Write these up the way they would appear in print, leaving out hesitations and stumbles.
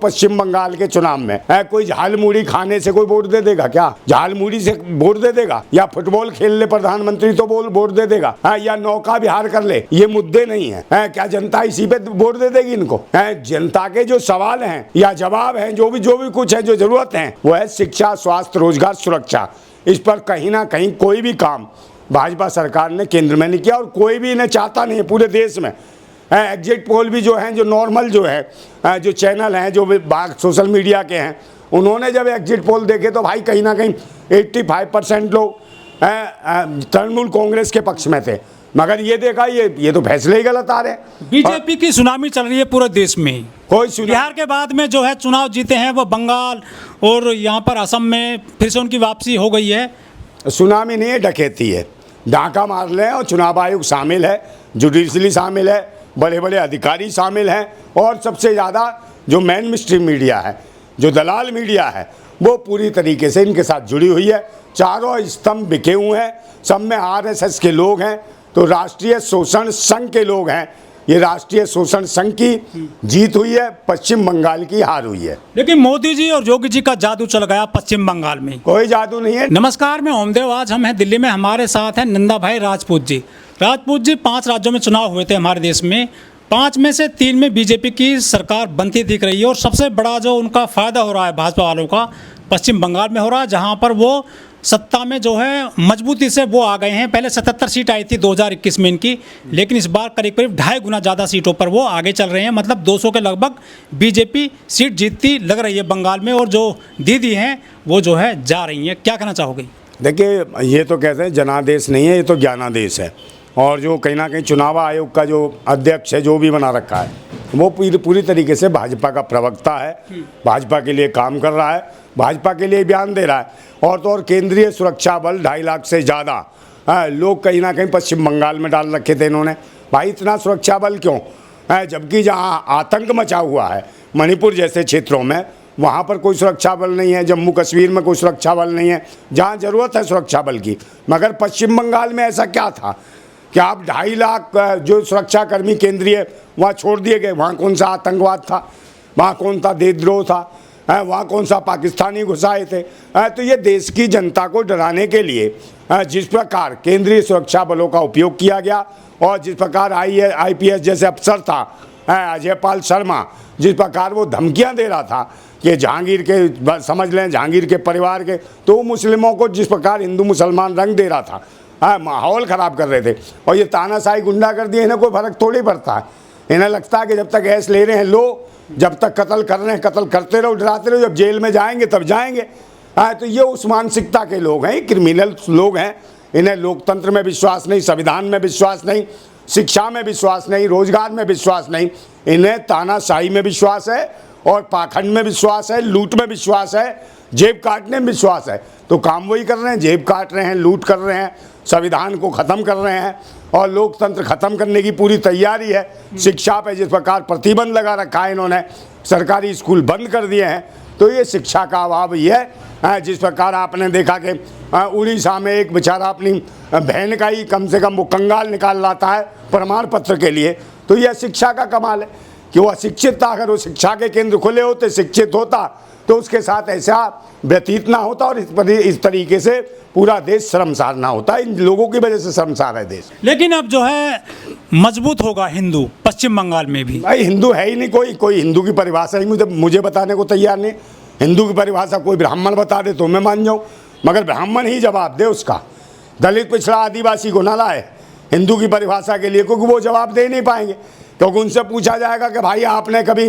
पश्चिम बंगाल के चुनाव में कोई झाल मुड़ी खाने से कोई वोट दे देगा क्या? झाल मुड़ी से वोट दे देगा? या फुटबॉल खेल ले प्रधानमंत्री तो वोट दे देगा? या नौका विहार कर ले? ये मुद्दे नहीं है। क्या जनता इसी पे वोट दे देगी इनको? जनता के जो सवाल हैं या जवाब हैं, जो भी कुछ है, जो जरूरत है, वो है शिक्षा, स्वास्थ्य, रोजगार, सुरक्षा। इस पर कहीं ना कहीं कोई भी काम भाजपा सरकार ने केंद्र में नहीं किया और कोई भी इन्हें चाहता नहीं है पूरे देश में। एग्जिट पोल भी जो हैं, जो नॉर्मल जो है, जो चैनल हैं, जो बाग सोशल मीडिया के हैं, उन्होंने जब एग्जिट पोल देखे तो भाई कहीं ना कहीं 85% लोग तृणमूल कांग्रेस के पक्ष में थे। मगर ये देखा, ये तो फैसले ही गलत आ रहे हैं। बीजेपी की सुनामी चल रही है पूरे देश में। कोई बिहार के बाद में जो है चुनाव जीते हैं वो बंगाल और यहाँ पर असम में फिर से उनकी वापसी हो गई है। सुनामी नहीं है, डकैती है। डाका मार लें और चुनाव आयोग शामिल है, जुडिशरी शामिल है, बड़े बड़े अधिकारी शामिल हैं और सबसे ज़्यादा जो मेन स्ट्रीम मीडिया है, जो दलाल मीडिया है, वो पूरी तरीके से इनके साथ जुड़ी हुई है। चारों स्तंभ बिके हुए हैं, सब में आरएसएस के लोग हैं, तो राष्ट्रीय शोषण संघ के लोग हैं। ये राष्ट्रीय शोषण संघ की जीत हुई है, पश्चिम बंगाल की हार हुई है। लेकिन मोदी जी और योगी जी का जादू चल गया पश्चिम बंगाल में। कोई जादू नहीं है। नमस्कार, मैं ओमदेव। आज हम हैं दिल्ली में, हमारे साथ हैं नंदा भाई राजपूत जी। राजपूत जी, 5 राज्यों में चुनाव हुए थे हमारे देश में। 5 में से 3 में बीजेपी की सरकार बनती दिख रही है और सबसे बड़ा जो उनका फ़ायदा हो रहा है भाजपा वालों का, पश्चिम बंगाल में हो रहा है, जहां पर वो सत्ता में जो है मजबूती से वो आ गए हैं। पहले 77 सीट आई थी 2021 में इनकी, लेकिन इस बार करीब 2.5 गुना ज़्यादा सीटों पर वो आगे चल रहे हैं। मतलब 200 के लगभग बीजेपी सीट जीतती लग रही है बंगाल में, और जो दीदी हैं वो जो है जा रही हैं। क्या कहना चाहोगे? देखिए, ये तो कहते हैं जनादेश नहीं है, ये तो ज्ञानादेश है। और जो कहीं ना कहीं चुनाव आयोग का जो अध्यक्ष है, जो भी बना रखा है, वो पूरी तरीके से भाजपा का प्रवक्ता है, भाजपा के लिए काम कर रहा है, भाजपा के लिए बयान दे रहा है। और तो और केंद्रीय सुरक्षा बल 2.5 लाख से ज़्यादा लोग कहीं ना कहीं पश्चिम बंगाल में डाल रखे थे इन्होंने। भाई इतना सुरक्षा बल क्यों? जबकि जहाँ आतंक मचा हुआ है मणिपुर जैसे क्षेत्रों में, वहाँ पर कोई सुरक्षा बल नहीं है। जम्मू कश्मीर में कोई सुरक्षा बल नहीं है, जहाँ ज़रूरत है सुरक्षा बल की। मगर पश्चिम बंगाल में ऐसा क्या था कि आप 2.5 लाख जो सुरक्षाकर्मी केंद्रीय वहाँ छोड़ दिए गए? वहाँ कौन सा आतंकवाद था? वहाँ कौन सा देशद्रोह था? वहाँ कौन सा पाकिस्तानी घुसाए थे? तो ये देश की जनता को डराने के लिए जिस प्रकार केंद्रीय सुरक्षा बलों का उपयोग किया गया और जिस प्रकार IPS जैसे अफसर था अजय पाल शर्मा, जिस प्रकार वो धमकियाँ दे रहा था कि जहांगीर के, समझ लें जहांगीर के परिवार के, तो मुस्लिमों को जिस प्रकार हिंदू मुसलमान रंग दे रहा था, माहौल ख़राब कर रहे थे। और ये तानाशाही गुंडा कर दिए, इन्हें कोई फर्क थोड़ी पड़ता है। इन्हें लगता है कि जब तक ऐश ले रहे हैं लो, जब तक कत्ल कर रहे हैं कत्ल करते रहो, डराते रहो, जब जेल में जाएंगे तब जाएंगे। तो ये उस मानसिकता के लोग हैं, क्रिमिनल लोग हैं। इन्हें लोकतंत्र में विश्वास नहीं, संविधान में विश्वास नहीं, शिक्षा में विश्वास नहीं, रोजगार में विश्वास नहीं। इन्हें तानाशाही में विश्वास है और पाखंड में विश्वास है, लूट में विश्वास है, जेब काटने में विश्वास है। तो काम वही कर रहे हैं, जेब काट रहे हैं, लूट कर रहे हैं, संविधान को ख़त्म कर रहे हैं और लोकतंत्र ख़त्म करने की पूरी तैयारी है। शिक्षा पे जिस प्रकार प्रतिबंध लगा रखा है इन्होंने, सरकारी स्कूल बंद कर दिए हैं, तो ये शिक्षा का अभाव ही है। जिस प्रकार आपने देखा कि उड़ीसा में एक बेचारा अपनी बहन का ही कम से कम वो कंगाल निकाल लाता है प्रमाण पत्र के लिए, तो यह शिक्षा का कमाल है कि वो अशिक्षित था। अगर वो शिक्षा के केंद्र खुले होते, शिक्षित होता, तो उसके साथ ऐसा व्यतीत ना होता और इस तरीके से पूरा देश शर्मसार ना होता। इन लोगों की वजह से शर्मसार है देश। लेकिन अब जो है मजबूत होगा हिंदू पश्चिम बंगाल में भी। भाई हिंदू है ही नहीं, कोई हिंदू की परिभाषा ही मुझे बताने को तैयार नहीं। हिंदू की परिभाषा कोई ब्राह्मण बता दे तो मैं मान जाऊँ, मगर ब्राह्मण ही जवाब दे उसका। दलित, पिछड़ा, आदिवासी को ना लाए हिंदू की परिभाषा के लिए, क्योंकि वो जवाब दे नहीं पाएंगे। क्योंकि उनसे पूछा जाएगा कि भाई आपने कभी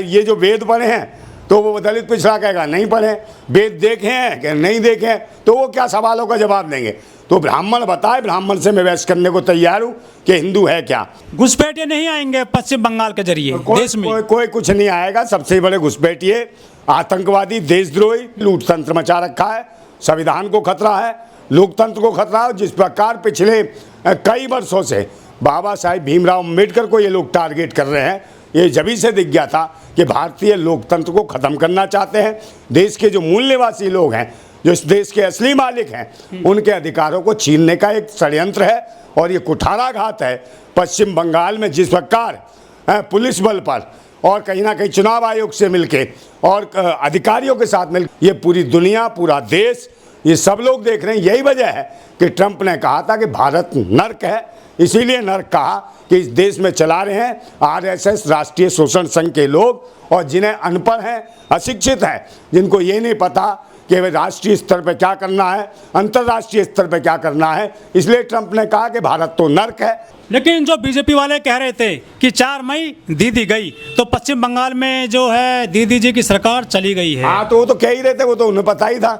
ये जो वेद पढ़े हैं, तो वो दलित पिछड़ा कहेगा नहीं पढ़े। वेद देखे हैं कि नहीं देखे हैं, तो वो क्या सवालों का जवाब देंगे? तो ब्राह्मण बताए, ब्राह्मण से मैं बहस करने को तैयार हूँ कि हिंदू है क्या। घुसपैठिए नहीं आएंगे पश्चिम बंगाल के जरिए देश में? कोई कुछ नहीं आएगा। सबसे बड़े घुसपैठिए आतंकवादी, देशद्रोही, लूटतंत्र मचा रखा है। संविधान को खतरा है, लोकतंत्र को खतरा है। जिस प्रकार पिछले कई वर्षों से बाबा साहेब भीमराव अम्बेडकर को ये लोग टारगेट कर रहे हैं, ये जभी से दिख गया था कि भारतीय लोकतंत्र को ख़त्म करना चाहते हैं। देश के जो मूल निवासी लोग हैं, जो इस देश के असली मालिक हैं, उनके अधिकारों को छीनने का एक षड्यंत्र है और ये कुठाराघात है। पश्चिम बंगाल में जिस प्रकार पुलिस बल पर और कहीं ना कहीं चुनाव आयोग से मिलके और अधिकारियों के साथ मिल, ये पूरी दुनिया, पूरा देश, ये सब लोग देख रहे हैं। यही वजह है कि ट्रंप ने कहा था कि भारत नर्क है, इसीलिए नर्क कहा कि इस देश में चला रहे हैं आरएसएस, राष्ट्रीय शोषण संघ के लोग, और जिन्हें अनपढ़ हैं, अशिक्षित हैं, जिनको ये नहीं पता कि राष्ट्रीय स्तर पर क्या करना है, अंतर्राष्ट्रीय स्तर पर क्या करना है। इसलिए ट्रंप ने कहा कि भारत तो नर्क है। लेकिन जो बीजेपी वाले कह रहे थे कि 4 मई दीदी गई, तो पश्चिम बंगाल में जो है दीदी जी की सरकार चली गई है। हाँ, तो वो तो कह ही रहे थे, वो तो उन्हें पता ही था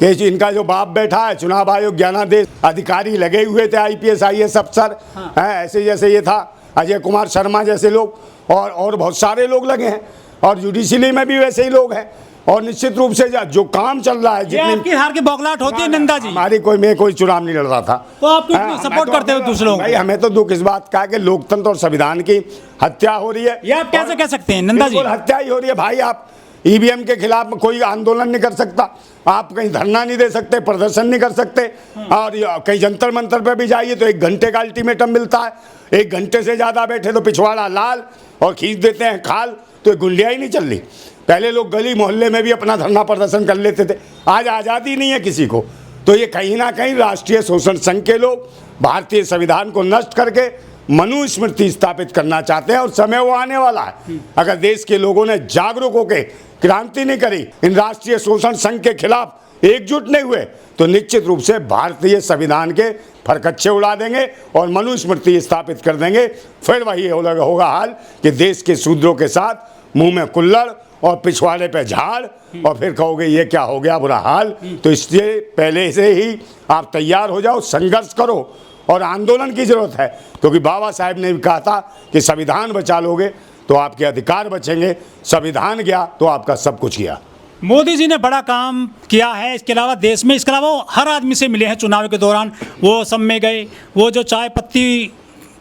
कि इनका जो बाप बैठा है, चुनाव आयोग, ज्ञानादेश अधिकारी लगे हुए थे, आईपीएस IAS अफसर हैं, ऐसे जैसे ये था अजय कुमार शर्मा जैसे लोग, और बहुत सारे लोग लगे हैं, और जुडिशरी में भी वैसे ही लोग हैं। और निश्चित रूप से जो काम चल रहा है, जितनी हार की बौखलाहट होती है नंदा जी, हमारी मैं कोई चुनाव नहीं लड़ रहा था, तो आप क्यों सपोर्ट करते हो दूसरों? भाई हमें तो दुख इस बात का है कि लोकतंत्र और संविधान की हत्या हो रही है। ये आप कैसे कह सकते हैं नंदा जी? हत्या ही हो रही है भाई। आप ईवीएम के खिलाफ कोई आंदोलन नहीं कर सकता, आप कहीं धरना नहीं दे सकते, प्रदर्शन नहीं कर सकते, और कहीं जंतर मंतर पे भी जाइए तो 1 घंटे का अल्टीमेटम मिलता है। 1 घंटे से ज़्यादा बैठे तो पिछवाड़ा लाल और खींच देते हैं खाल, तो गुंडिया ही नहीं चल रही। पहले लोग गली मोहल्ले में भी अपना धरना प्रदर्शन कर लेते थे, आज आज़ादी नहीं है किसी को। तो ये कहीं ना कहीं राष्ट्रीय शोषण संघ के लोग भारतीय संविधान को नष्ट करके मनुस्मृति स्थापित करना चाहते हैं, और समय वो आने वाला है। अगर देश के लोगों ने जागरूक होकर क्रांति नहीं करी, इन राष्ट्रीय शोषण संघ के खिलाफ एकजुट नहीं हुए, तो निश्चित रूप से भारतीय संविधान के फरकच्चे उड़ा देंगे और मनुस्मृति स्थापित कर देंगे। फिर वही होगा हाल कि देश के शूद्रों के साथ मुंह में कुल्लड़ और पिछवाड़े पे झाड़, और फिर कहोगे ये क्या हो गया, बुरा हाल। तो इसलिए पहले से ही आप तैयार हो जाओ, संघर्ष करो, और आंदोलन की जरूरत है, क्योंकि बाबा साहेब ने भी कहा था कि संविधान बचा लोगे तो आपके अधिकार बचेंगे, संविधान गया तो आपका सब कुछ गया। मोदी जी ने बड़ा काम किया है, इसके अलावा देश में, इसके अलावा हर आदमी से मिले हैं चुनाव के दौरान, वो सब में गए, वो जो चाय पत्ती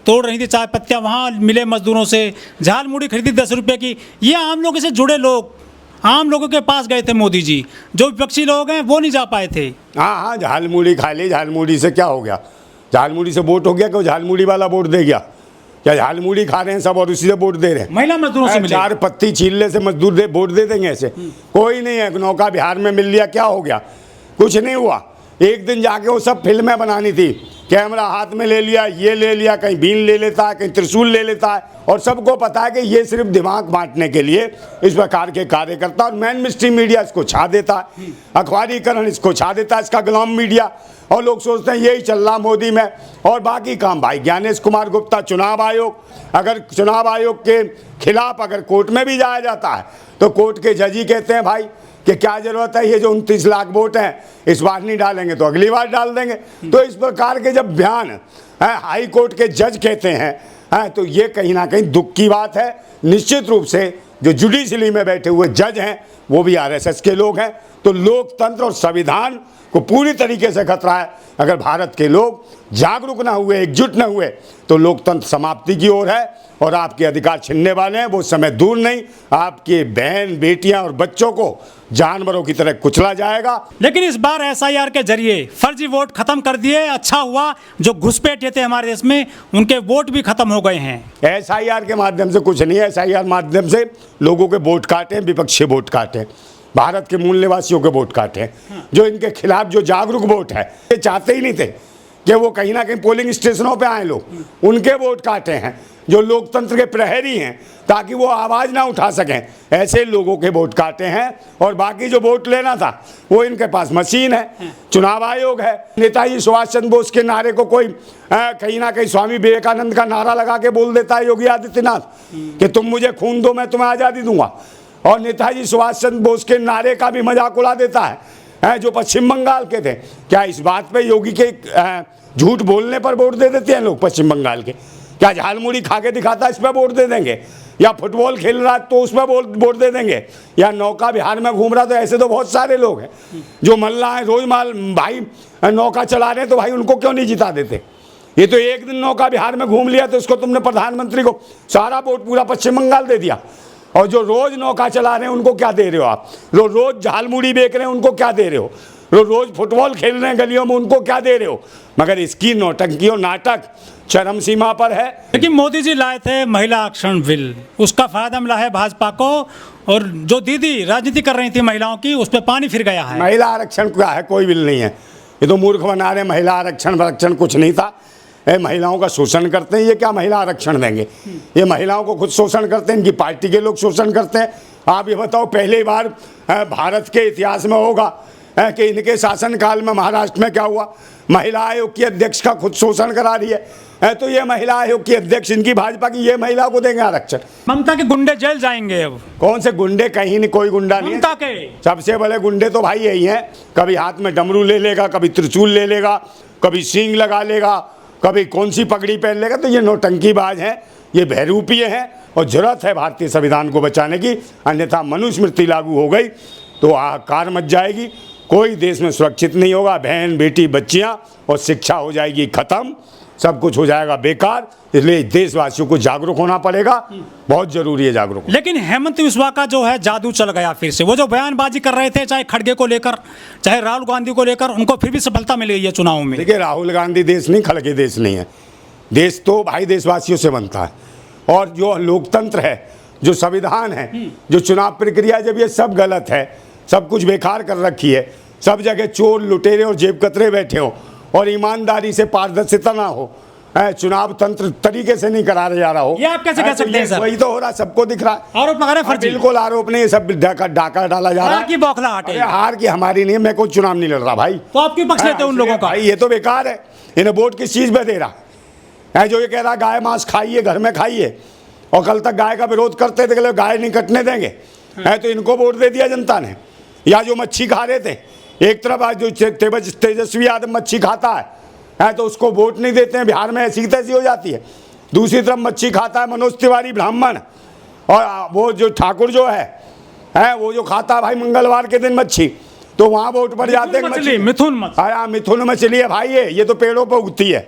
तोड़ रही थी, चाय पत्तियाँ, वहाँ मिले मजदूरों से, झाल मुड़ी खरीदी 10 रुपये की। ये आम लोगों से जुड़े लोग, आम लोगों के पास गए थे मोदी जी, जो विपक्षी लोग हैं वो नहीं जा पाए थे। हाँ, झाल मुड़ी खा ली, झाल मुड़ी से क्या हो गया, झाल मुड़ी से वोट हो गया, कि झाल मुड़ी वाला वोट दे गया, क्या झाल मुड़ी खा रहे हैं सब और उसी से वोट दे रहे हैं? महिला मजदूरों से मिले, 4 पत्ती छीलने से मजदूर वोट दे देंगे ऐसे? कोई नहीं है। नौका बिहार में मिल लिया, क्या हो गया, कुछ नहीं हुआ। एक दिन जाके वो सब फिल्में बनानी थी, कैमरा हाथ में ले लिया, ये ले लिया, कहीं बीन ले लेता है, कहीं त्रिशूल ले लेता है, और सबको पता है कि ये सिर्फ दिमाग बांटने के लिए इस प्रकार के कार्य करता है। और मेन स्ट्रीम मीडिया इसको छा देता है, अखबारीकरण इसको छा देता है, इसका गुलाम मीडिया, और लोग सोचते हैं यही चल रहा मोदी में, और बाकी काम भाई ज्ञानेश कुमार गुप्ता, चुनाव आयोग, अगर चुनाव आयोग के खिलाफ अगर कोर्ट में भी जाया जाता है तो कोर्ट के जज ही कहते हैं भाई कि क्या जरूरत है, ये जो 29 लाख वोट हैं इस बार नहीं डालेंगे तो अगली बार डाल देंगे। तो इस प्रकार के जब बयान हाई कोर्ट के जज कहते हैं, तो ये कहीं ना कहीं दुख की बात है। निश्चित रूप से जो जुडिशरी में बैठे हुए जज हैं वो भी आरएसएस के लोग हैं, तो लोकतंत्र और संविधान को पूरी तरीके से खतरा है। अगर भारत के लोग जागरूक ना हुए, एकजुट ना हुए, तो लोकतंत्र समाप्ति की ओर है, और आपके अधिकार छिनने वाले हैं, वो समय दूर नहीं, आपके बहन बेटियां और बच्चों को जानवरों की तरह कुचला जाएगा। लेकिन इस बार एसआईआर के जरिए फर्जी वोट खत्म कर दिए, अच्छा हुआ। जो घुसपैठिए थे हमारे देश में, उनके वोट भी खत्म हो गए हैं। एसआईआर के माध्यम से कुछ नहीं है, एसआईआर माध्यम से लोगों के वोट काटे, विपक्षी वोट काटे, भारत के मूल निवासियों के वोट काटे। जो इनके खिलाफ जो जागरूक वोट है, ये चाहते ही नहीं थे कि वो कहीं ना कहीं पोलिंग स्टेशनों पे आए लोग, उनके वोट काटे हैं। जो लोकतंत्र के प्रहरी हैं, ताकि वो आवाज़ ना उठा सकें, ऐसे लोगों के वोट काटे हैं। और बाकी जो वोट लेना था वो इनके पास मशीन है, चुनाव आयोग है। नेताजी सुभाष चंद्र बोस के नारे को कोई कहीं ना कहीं स्वामी विवेकानंद का नारा लगा के बोल देता है योगी आदित्यनाथ कि तुम मुझे खून दो मैं तुम्हें आज़ादी दूंगा, और नेताजी सुभाष चंद्र बोस के नारे का भी मजाक उड़ा देता है जो पश्चिम बंगाल के थे। क्या इस बात पे योगी के झूठ बोलने पर वोट दे देते हैं लोग पश्चिम बंगाल के? क्या झालमुड़ी खा के दिखाता है इस पर वोट दे देंगे? या फुटबॉल खेल रहा तो उस पर वोट दे देंगे? या नौका बिहार में घूम रहा, तो ऐसे तो बहुत सारे लोग हैं जो मल्ला है, रोज माल भाई नौका चला रहे हैं, तो भाई उनको क्यों नहीं जिता देते? ये तो एक दिन नौका बिहार में घूम लिया तो उसको तुमने प्रधानमंत्री को सारा वोट पूरा पश्चिम बंगाल दे दिया। और जो रोज नौका चला रहे हैं उनको क्या दे रहे हो आप? जो रोज झालमुड़ी बेच रहे हैं उनको क्या दे रहे हो? रोज फुटबॉल खेल रहे हैं गलियों में, उनको क्या दे रहे हो? मगर इसकी नौटंकी और नाटक चरम सीमा पर है। लेकिन मोदी जी लाए थे महिला आरक्षण बिल, उसका फायदा मिला है भाजपा को, और जो दीदी राजनीति कर रही थी महिलाओं की, उस पर पानी फिर गया है। महिला आरक्षण क्या है? कोई बिल नहीं है, ये तो मूर्ख बना रहे। महिला आरक्षण कुछ नहीं था, ये महिलाओं का शोषण करते हैं। ये क्या महिला आरक्षण देंगे? ये महिलाओं को खुद शोषण करते हैं, इनकी पार्टी के लोग शोषण करते हैं। आप ये बताओ, पहली बार भारत के इतिहास में होगा कि इनके शासनकाल में महाराष्ट्र में क्या हुआ? महिला आयोग की अध्यक्ष का खुद शोषण करा रही है। तो ये महिला आयोग की अध्यक्ष इनकी भाजपा की, ये महिला को देंगे आरक्षण? ममता के गुंडे जेल जाएंगे अब। कौन से गुंडे? कहीं नहीं, कोई गुंडा नहीं। ममता के सबसे बड़े गुंडे तो भाई यही हैं। कभी हाथ में डमरू ले लेगा, कभी त्रिशूल ले लेगा, कभी सींग लगा लेगा, कभी कौन सी पगड़ी पहन लेगा। तो ये नौटंकीबाज हैं, ये बहरूपीय हैं, और जरूरत है भारतीय संविधान को बचाने की, अन्यथा मनुस्मृति लागू हो गई तो हाहाकार मच जाएगी। कोई देश में सुरक्षित नहीं होगा। बहन बेटी बच्चियां और शिक्षा हो जाएगी खत्म, सब कुछ हो जाएगा बेकार। इसलिए देशवासियों को जागरूक होना पड़ेगा, बहुत जरूरी है जागरूक। लेकिन हेमंत बिस्वा का जो है जादू चल गया फिर से। वो जो बयानबाजी कर रहे थे, चाहे खड़गे को लेकर, चाहे राहुल गांधी को लेकर, उनको फिर भी सफलता मिल गई है चुनाव में। देखिए, राहुल गांधी देश नहीं, खड़गे देश नहीं है। देश तो भाई देशवासियों से बनता है, और जो लोकतंत्र है, जो संविधान है, जो चुनाव प्रक्रिया, जब ये सब गलत है, सब कुछ बेकार कर रखी है, सब जगह चोर लुटेरे और जेब कतरे बैठे हो, और ईमानदारी से पारदर्शिता ना हो, चुनाव तंत्र तरीके से नहीं करा जा रहा हो, ये आप कैसे कह सकते हैं सर? वही तो हो रहा, सबको दिख रहा है। आरोप लगा रहे हैं फर्जी। बिल्कुल आरोप नहीं, ये सब डाका डाला जा रहा है। की बौखलाहट है। हार की हमारी नहीं है, मैं कोई चुनाव नहीं लड़ रहा भाई। तो आप क्यों पक्ष लेते हैं उन लोगों का? भाई ये तो बेकार है। इन्हें वोट किस चीज पे दे रहा है? जो ये कह रहा गाय मांस खाइए, घर में खाइए, और कल तक गाय का विरोध करते थे, गाय नहीं कटने देंगे, तो इनको वोट दे दिया जनता ने। या जो मच्छी खा रहे थे, एक तरफ आज जो तेजस्वी यादव मच्छी खाता है, तो उसको वोट नहीं देते हैं। बिहार में ऐसी तैसी हो जाती है। दूसरी तरफ मच्छी खाता है मनोज तिवारी ब्राह्मण, और वो जो ठाकुर जो है वो जो खाता है भाई मंगलवार के दिन मच्छी, तो वहाँ वोट पड़ जाते हैं। मिथुन मछली, मिथुन मछली है भाई। ये तो पेड़ों पर उगती है,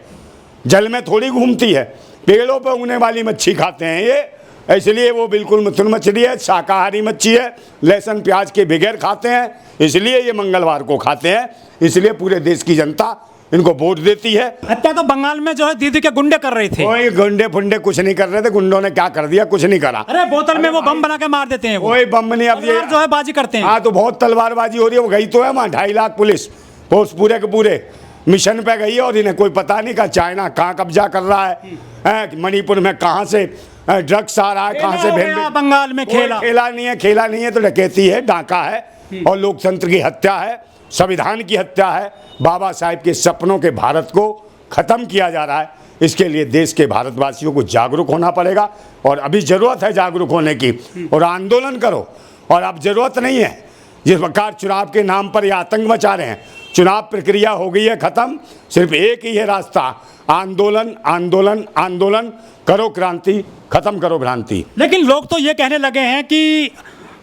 जल में थोड़ी घूमती है। पेड़ों पर उगने वाली मच्छी खाते हैं ये, इसलिए वो बिल्कुल मिथुन मछली है, शाकाहारी मच्छी है, लहसुन प्याज के बगैर खाते हैं, इसलिए ये मंगलवार को खाते हैं। इसलिए पूरे देश की जनता इनको वोट देती है। हत्या तो बंगाल में जो है दीदी के गुंडे कर रहे थे। कोई गुंडे फुंडे कुछ नहीं कर रहे थे। गुंडों ने क्या कर दिया? कुछ नहीं करा। अरे बोतल में वो बम बना के मार देते हैं। कोई बम नहीं। अब ये जो है बाजी करते हैं। हाँ, तो बहुत तलवारबाजी हो रही है। वो गई तो है वहाँ 2.5 लाख पुलिस फोर्स पूरे के पूरे मिशन पे गई है, और इन्हें कोई पता नहीं का चाइना कहाँ कब्जा कर रहा है, मणिपुर में कहाँ से ड्रग्स आ रहा है, कहाँ से बंगाल में खेला नहीं है तो डकैती है, डाका है, और लोकतंत्र की हत्या है, संविधान की हत्या है। बाबा साहेब के सपनों के भारत को खत्म किया जा रहा है। इसके लिए देश के भारतवासियों को जागरूक होना पड़ेगा, और अभी जरूरत है जागरूक होने की, और आंदोलन करो। और अब जरूरत नहीं है जिस प्रकार चुनाव के नाम पर ये आतंक मचा रहे हैं। चुनाव प्रक्रिया हो गई है खत्म, सिर्फ एक ही है रास्ता, आंदोलन आंदोलन आंदोलन करो, क्रांति खत्म करो भ्रांति। लेकिन लोग तो ये कहने लगे हैं कि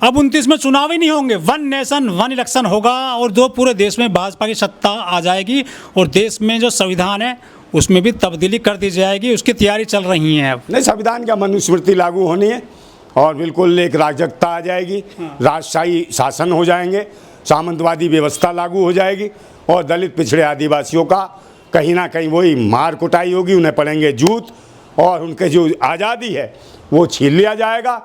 अब 29 में चुनाव ही नहीं होंगे, 1 नेशन 1 इलेक्शन होगा, और जो पूरे देश में भाजपा की सत्ता आ जाएगी, और देश में जो संविधान है उसमें भी तब्दीली कर दी जाएगी। उसकी तैयारी चल रही है। अब नहीं, संविधान क्या, मनुस्मृति लागू होनी है, और बिल्कुल एक राजकता आ जाएगी, राजशाही शासन हो जाएंगे, सामंतवादी व्यवस्था लागू हो जाएगी, और दलित पिछड़े आदिवासियों का कहीं ना कहीं वही मार कुटाई होगी, उन्हें पड़ेंगे जूत, और उनके जो आज़ादी है वो छीन लिया जाएगा।